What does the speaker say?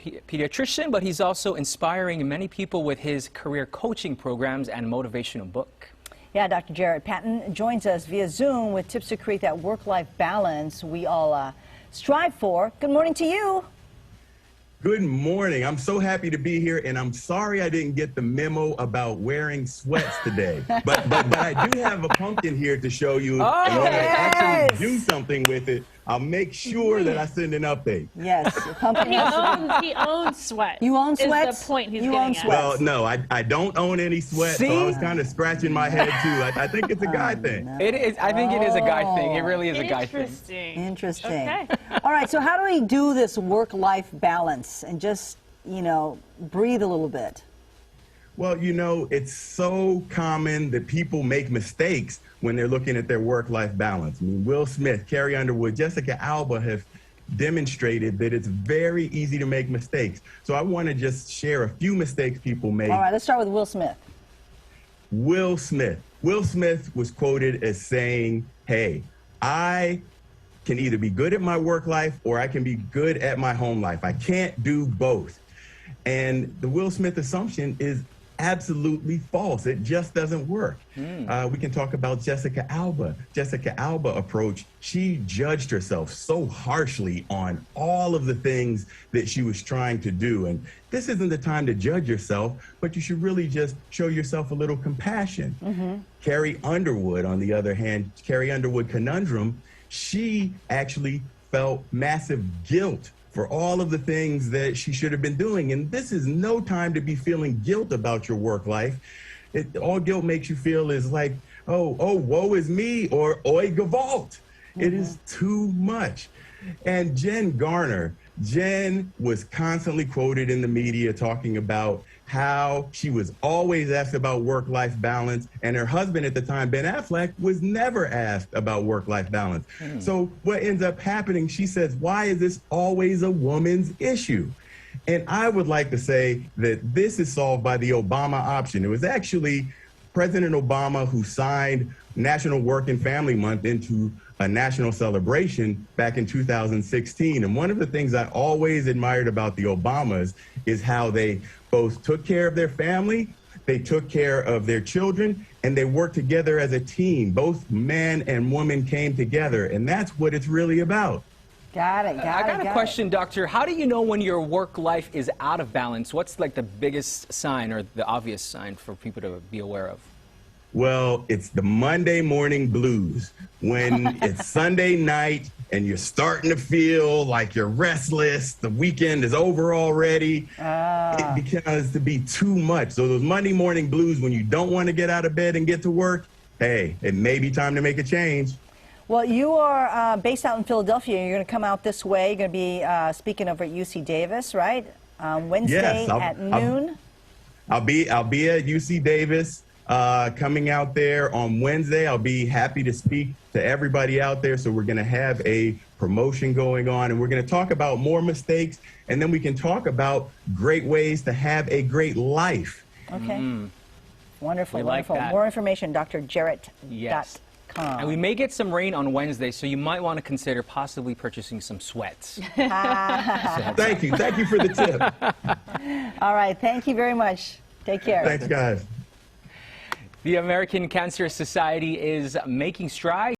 Pediatrician, but he's also inspiring many people with his career coaching programs and motivational book. Yeah, Dr. Jarret Patton joins us via Zoom with tips to create that work-life balance we all strive for. Good morning to you. Good morning. I'm so happy to be here, and I'm sorry I didn't get the memo about wearing sweats today. but I do have a pumpkin here to show you. Oh, and when yes. I actually do something with it, I'll make sure that I send an update. Yes, the pumpkin. He owns sweats. You own sweats? Is the point he's You getting own at. sweats? Well, no, I don't own any sweats, See? so I was kind of scratching my head too. I think it's a guy thing. No. It is. I think it is a guy thing. It really is a guy thing. Interesting. Okay. All right, so how do we do this work-life balance and just, you know, breathe a little bit? Well, you know, it's so common that people make mistakes when they're looking at their work-life balance. I mean, Will Smith, Carrie Underwood, Jessica Alba have demonstrated that it's very easy to make mistakes. So I want to just share a few mistakes people make. All right, let's start with Will Smith. Will Smith. Will Smith was quoted as saying, hey, I can either be good at my work life or I can be good at my home life. I can't do both. And the Will Smith assumption is absolutely false. It just doesn't work. We can talk about Jessica Alba. Jessica Alba approach, she judged herself so harshly on all of the things that she was trying to do. And this isn't the time to judge yourself, but you should really just show yourself a little compassion. Carrie Underwood, on the other hand, Carrie Underwood conundrum, she actually felt massive guilt for all of the things that she should have been doing. And this is no time to be feeling guilt about your work life. All guilt makes you feel is like, oh, woe is me, or oi gewalt. It is too much. And Jen Garner, Jen was constantly quoted in the media talking about how she was always asked about work-life balance, and her husband at the time, Ben Affleck, was never asked about work-life balance. So what ends up happening, she says, why is this always a woman's issue? And I would like to say that this is solved by the Obama option. It was actually President Obama who signed National Work and Family Month into a national celebration back in 2016. And one of the things I always admired about the Obamas is how they both took care of their family, they took care of their children, and they worked together as a team. Both man and woman came together, and that's what it's really about. Got it, I got a question, Doctor. How do you know when your work life is out of balance? What's like the biggest sign or the obvious sign for people to be aware of? Well, it's the Monday morning blues, when it's Sunday night and you're starting to feel like you're restless, the weekend is over already. It begins to be too much. So those Monday morning blues, when you don't want to get out of bed and get to work, hey, it may be time to make a change. Well, you are based out in Philadelphia. You're going to come out this way. You're going to be speaking over at UC Davis, right? Wednesday at noon. I'll be at UC Davis. Coming out there on Wednesday. I'll be happy to speak to everybody out there. So we're going to have a promotion going on, and we're going to talk about more mistakes, and then we can talk about great ways to have a great life. Okay. Wonderful, We like wonderful. that. More information, drjarret.com. Yes. And we may get some rain on Wednesday, so you might want to consider possibly purchasing some sweats. Thank you. Thank you for the tip. All right. Thank you very much. Take care. Thanks, guys. The American Cancer Society is making strides